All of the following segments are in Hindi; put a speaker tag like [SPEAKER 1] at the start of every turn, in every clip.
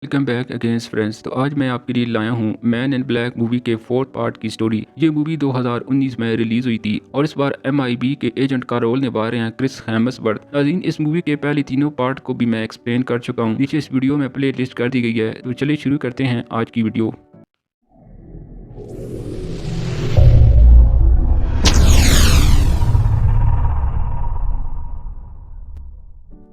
[SPEAKER 1] Welcome back against friends. तो आज मैं आपके लिए लाया हूँ मैन इन ब्लैक मूवी के फोर्थ पार्ट की स्टोरी। ये मूवी 2019 में रिलीज हुई थी और इस बार MIB के एजेंट का रोल निभा रहे हैं क्रिस हेम्सवर्थ। नाज़रीन, इस मूवी के पहले तीनों पार्ट को भी मैं एक्सप्लेन कर चुका हूँ, नीचे इस वीडियो में प्ले लिस्ट कर दी गई है। तो चलिए शुरू करते हैं आज की वीडियो।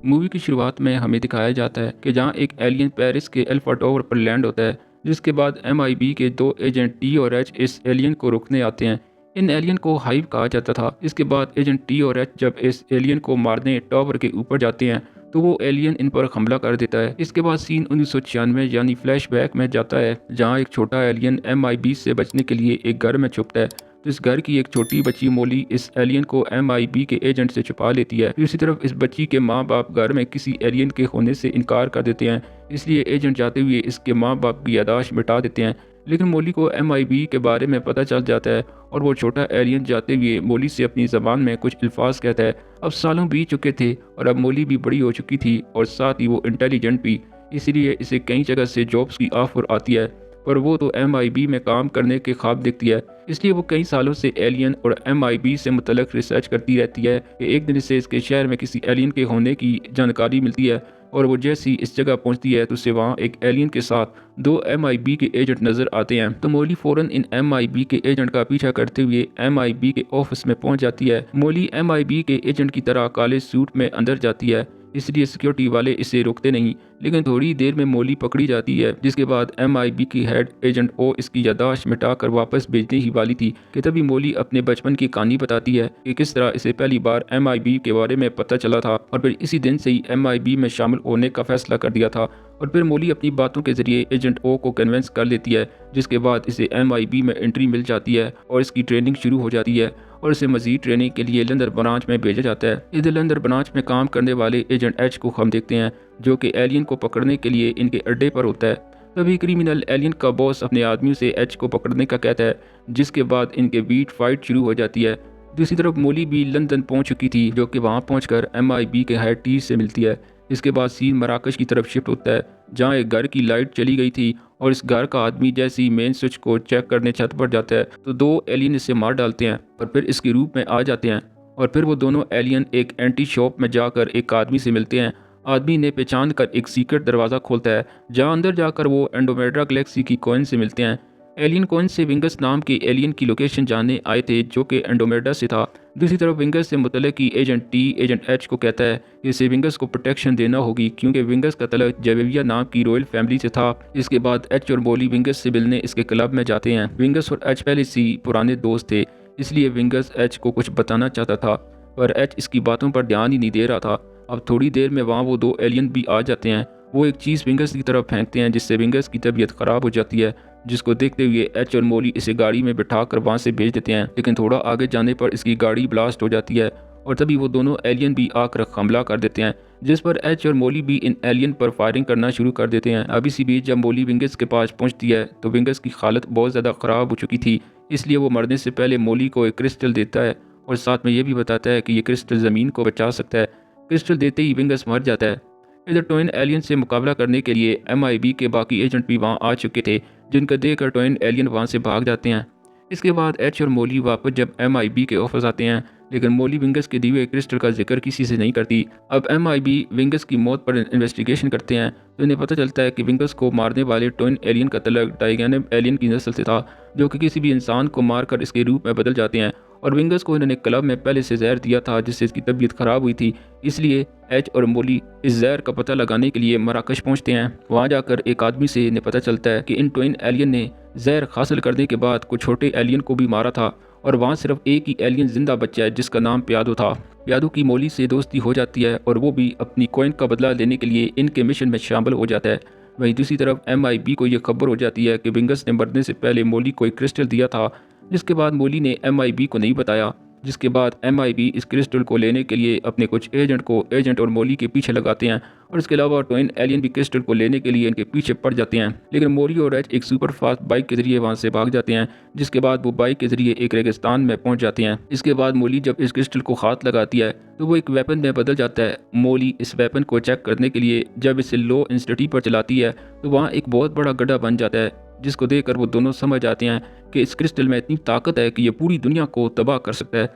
[SPEAKER 1] मूवी की शुरुआत में हमें दिखाया जाता है कि जहां एक एलियन पेरिस के अल्फा टावर पर लैंड होता है, जिसके बाद MIB के दो एजेंट टी और एच इस एलियन को रोकने आते हैं। इन एलियन को हाइव कहा जाता था। इसके बाद एजेंट टी और एच जब इस एलियन को मारने टावर के ऊपर जाते हैं तो वो एलियन इन पर हमला कर देता है। इसके बाद सीन 1996 यानी फ्लैशबैक में जाता है, जहाँ एक छोटा एलियन MIB से बचने के लिए एक घर में छुपता है। तो इस घर की एक छोटी बच्ची मोली इस एलियन को MIB के एजेंट से छुपा लेती है। दूसरी तरफ इस बच्ची के माँ बाप घर में किसी एलियन के होने से इनकार कर देते हैं, इसलिए एजेंट जाते हुए इसके माँ बाप की यादाश्त मिटा देते हैं। लेकिन मोली को MIB के बारे में पता चल जाता है और वो छोटा एलियन जाते हुए मोली से अपनी ज़बान में कुछ अल्फाज कहता है। अब सालों बीत चुके थे और अब मोली भी बड़ी हो चुकी थी और साथ ही वो इंटेलिजेंट भी, इसलिए इसे कई जगह से जॉब्स की ऑफर आती है। पर वो तो MIB में काम करने के ख्वाब देखती है, इसलिए वो कई सालों से एलियन और MIB से मुतल्लिक रिसर्च करती रहती है कि एक दिन इसे इसके शहर में किसी एलियन के होने की जानकारी मिलती है। और वो जैसी इस जगह पहुंचती है तो उसे वहाँ एक एलियन के साथ दो MIB के एजेंट नजर आते हैं। तो मोली फौरन इन MIB के एजेंट का पीछा करते हुए MIB के ऑफिस में पहुंच जाती है। मोली MIB के एजेंट की तरह काले सूट में अंदर जाती है, इसलिए सिक्योरिटी वाले इसे रोकते नहीं। लेकिन थोड़ी देर में मोली पकड़ी जाती है, जिसके बाद MIB की हेड एजेंट ओ इसकी यादाश्त मिटाकर वापस भेजने ही वाली थी कि तभी मोली अपने बचपन की कहानी बताती है कि किस तरह इसे पहली बार MIB के बारे में पता चला था और फिर इसी दिन से ही MIB में शामिल होने का फैसला कर दिया था। और फिर मोली अपनी बातों के जरिए एजेंट ओ को कन्विंस कर लेती है, जिसके बाद इसे MIB में एंट्री मिल जाती है और इसकी ट्रेनिंग शुरू हो जाती है और इसे मजीद ट्रेनिंग के लिए लंदन ब्रांच में भेजा जाता है। इधर लंदन ब्रांच में काम करने वाले एजेंट एच को हम देखते हैं, जो कि एलियन को पकड़ने के लिए इनके अड्डे पर होता है। तभी क्रिमिनल एलियन का बॉस अपने आदमियों से एच को पकड़ने का कहता है, जिसके बाद इनके बीच फाइट शुरू हो जाती है। दूसरी तरफ मोली भी लंदन पहुंच चुकी थी, जो कि वहां पहुंचकर MIB के हेड टी से मिलती है। इसके बाद सीन मराकश की तरफ शिफ्ट होता है, जहां एक घर की लाइट चली गई थी और इस घर का आदमी जैसे ही मेन स्विच को चेक करने छत पर जाता है तो दो एलियन इसे मार डालते हैं और फिर इसके रूप में आ जाते हैं। और फिर वो दोनों एलियन एक एंटी शॉप में जाकर एक आदमी से मिलते हैं। आदमी ने पहचान कर एक सीक्रेट दरवाज़ा खोलता है, जहां अंदर जाकर वो एंडोमेड्रा गैलेक्सी की कॉइन से मिलते हैं। एलियन कॉइन से विंगस नाम के एलियन की लोकेशन जानने आए थे, जो कि एंडोमेड्रा से था। दूसरी तरफ विंगस से मुतल्लिक की एजेंट टी एजेंट एच को कहता है कि इसे विंगस को प्रोटेक्शन देना होगी, क्योंकि विंगस का तल्लुक जेवेविया नाम की रॉयल फैमिली से था। इसके बाद एच और मोली विंगस से मिलने इसके क्लब में जाते हैं। विंगस और एच पहले से पुराने दोस्त थे, इसलिए विंगस एच को कुछ बताना चाहता था, पर एच इसकी बातों पर ध्यान ही नहीं दे रहा था। अब थोड़ी देर में वहाँ वो दो एलियन भी आ जाते हैं। वो एक चीज़ विंगस की तरफ फेंकते हैं, जिससे विंगस की तबीयत ख़राब हो जाती है, जिसको देखते हुए एच और मोली इसे गाड़ी में बिठाकर वहाँ से भेज देते हैं। लेकिन थोड़ा आगे जाने पर इसकी गाड़ी ब्लास्ट हो जाती है और तभी वो दोनों एलियन भी आकर हमला कर देते हैं, जिस पर एच और मोली भी इन एलियन पर फायरिंग करना शुरू कर देते हैं। अब इसी बीच जब मोली विंगस के पास पहुंचती है तो विंगस की हालत बहुत ज़्यादा ख़राब हो चुकी थी, इसलिए वो मरने से पहले मोली को एक क्रिस्टल देता है और साथ में ये भी बताता है कि ये क्रिस्टल ज़मीन को बचा सकता है। क्रिस्टल देते ही विंगस मर जाता है। इधर ट्विन एलियन से मुकाबला करने के लिए MIB के बाकी एजेंट भी वहां आ चुके थे, जिनका देखकर ट्विन एलियन वहां से भाग जाते हैं। इसके बाद एच और मोली वापस जब MIB के ऑफिस आते हैं, लेकिन मोली विंगस के दिए हुए क्रिस्टल का जिक्र किसी से नहीं करती। अब MIB विंगस की मौत पर इन्वेस्टिगेशन करते हैं तो इन्हें पता चलता है कि विंगस को मारने वाले ट्विन एलियन का तल्लुक डायगेनम एलियन की नस्ल से था, जो कि किसी भी इंसान को मारकर इसके रूप में बदल जाते हैं। और विंगस को इन्होंने क्लब में पहले से जहर दिया था, जिससे इसकी तबीयत खराब हुई थी, इसलिए एच और मोली इस जहर का पता लगाने के लिए मराकश पहुंचते हैं। वहां जाकर एक आदमी से इन्हें पता चलता है कि इन ट्विन एलियन ने जहर हासिल करने के बाद कुछ छोटे एलियन को भी मारा था और वहां सिर्फ एक ही एलियन जिंदा बचा है, जिसका नाम प्यादो था। प्यादो की मोली से दोस्ती हो जाती है और वो भी अपनी कॉइन का बदला लेने के लिए इनके मिशन में शामिल हो जाता है। वहीं दूसरी तरफ MIB को यह खबर हो जाती है कि विंगस ने मरने से पहले मोली को एक क्रिस्टल दिया था, जिसके बाद मोली ने MIB को नहीं बताया। जिसके बाद MIB इस क्रिस्टल को लेने के लिए अपने कुछ एजेंट और मोली के पीछे लगाते हैं और इसके अलावा ट्विन एलियन भी क्रिस्टल को लेने के लिए इनके पीछे पड़ जाते हैं। लेकिन मोली और एच एक सुपर फास्ट बाइक के जरिए वहां से भाग जाते हैं, जिसके बाद वो बाइक के जरिए एक रेगिस्तान में पहुंच जाते हैं। इसके बाद मोली जब इस क्रिस्टल को हाथ लगाती है तो वो एक वेपन में बदल जाता है। मोली इस वेपन को चेक करने के लिए जब इसे लो इंस्टिट्यूट पर चलाती है तो वहाँ एक बहुत बड़ा गड्ढा बन जाता है, जिसको देखकर वो दोनों समझ जाते हैं कि इस क्रिस्टल में इतनी ताकत है कि ये पूरी दुनिया को तबाह कर सकता है।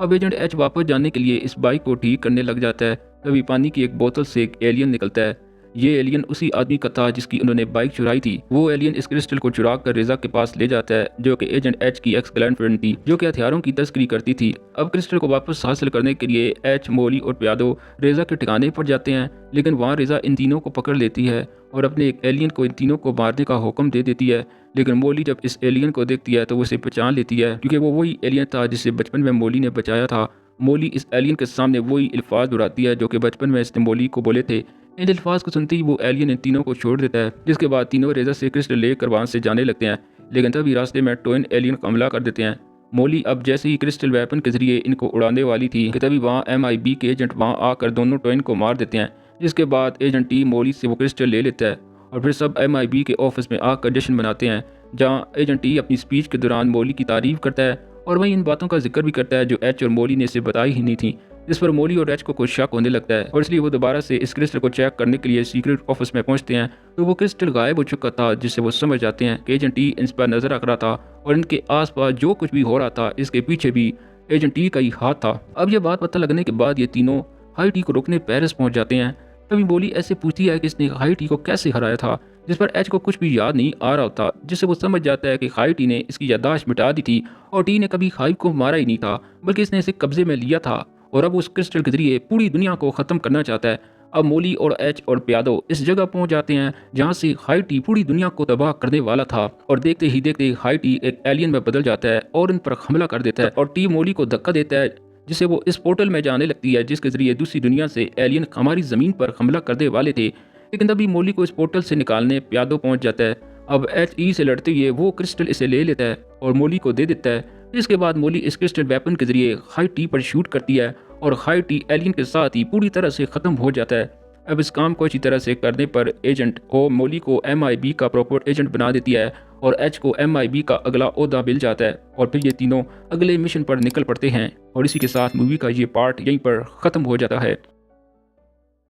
[SPEAKER 1] अब एजेंट एच वापस जाने के लिए इस बाइक को ठीक करने लग जाता है। तभी पानी की एक बोतल से एक एलियन निकलता है। ये एलियन उसी आदमी का था जिसकी उन्होंने बाइक चुराई थी। वो एलियन इस क्रिस्टल को चुरा कर रेजा के पास ले जाता है, जो कि एजेंट एच की एक्स गर्लफ्रेंड थी, जो कि हथियारों की तस्करी करती थी। अब क्रिस्टल को वापस हासिल करने के लिए एच, मोली और प्यादो रेजा के ठिकाने पर जाते हैं, लेकिन वहाँ रेजा इन तीनों को पकड़ लेती है और अपने एक एलियन को इन तीनों को मारने का हुक्म दे देती है। लेकिन मोली जब इस एलियन को देखती है तो वो उसे पहचान लेती है, क्योंकि वो वही एलियन था जिसे बचपन में मोली ने बचाया था। मोली इस एलियन के सामने वही अल्फाज दोहराती है जो कि बचपन में इसने मोली को बोले थे। इन अल्फाज को सुनते ही वो एलियन इन तीनों को छोड़ देता है, जिसके बाद तीनों रेजा से क्रिस्टल लेकर वहाँ से जाने लगते हैं। लेकिन तभी रास्ते में ट्विन एलियन हमला कर देते हैं। मोली अब जैसे ही क्रिस्टल वेपन के जरिए इनको उड़ाने वाली थी कि तभी वहाँ MIB के एजेंट वहाँ आकर दोनों ट्विन को मार देते हैं, जिसके बाद एजेंट टी मोली से वो क्रिस्टल ले लेता है और फिर सब MIB के ऑफिस में आकर जश्न मनाते हैं, जहाँ एजेंट टी अपनी स्पीच के दौरान मोली की तारीफ करता है और वहीं इन बातों का जिक्र भी करता है जो एच और मोली ने इसे बताई ही नहीं थी। जिस पर मोली और एच को कुछ शक होने लगता है और इसलिए वो दोबारा से इस क्रिस्टल को चेक करने के लिए सीक्रेट ऑफिस में पहुंचते हैं तो वो क्रिस्टल गायब हो चुका था, जिससे वो समझ जाते हैं कि एजेंट टी इन पर नजर रख रहा था और इनके आसपास जो कुछ भी हो रहा था इसके पीछे भी एजेंट टी का ही हाथ था। अब ये बात पता लगने के बाद ये तीनों हाई टी को रोकने पेरिस पहुंच जाते हैं। तभी मोली ऐसे पूछती है कि इसने हाई टी को कैसे हराया था, जिस पर एच को कुछ भी याद नहीं आ रहा था, जिससे वो समझ जाता है कि हाई टी ने इसकी याददाश्त मिटा दी थी और टी ने कभी हाई को मारा ही नहीं था, बल्कि इसने इसे कब्जे में लिया था और अब उस क्रिस्टल के जरिए पूरी दुनिया को खत्म करना चाहता है। अब मोली और एच और प्यादो इस जगह पहुंच जाते हैं जहां से हाई टी पूरी दुनिया को तबाह करने वाला था और देखते ही देखते हाई टी एक एलियन में बदल जाता है और इन पर हमला कर देता है और टी मोली को धक्का देता है, जिससे वो इस पोर्टल में जाने लगती है जिसके जरिए दूसरी दुनिया से एलियन हमारी जमीन पर हमला करने वाले थे। लेकिन तभी मोली को इस पोर्टल से निकालने प्यादो पहुंच जाता है। अब HE से लड़ते हुए वो क्रिस्टल इसे ले लेता है और मोली को दे देता है। इसके बाद मोली इस क्रिस्टल वेपन के जरिए हाई टी पर शूट करती है और हाई टी एलियन के साथ ही पूरी तरह से खत्म हो जाता है। अब इस काम को अच्छी तरह से करने पर एजेंट ओ मोली को MIB का प्रॉपर एजेंट बना देती है और एच को MIB का अगला ओहदा मिल जाता है और फिर ये तीनों अगले मिशन पर निकल पड़ते हैं और इसी के साथ मूवी का ये पार्ट यहीं पर ख़त्म हो जाता है।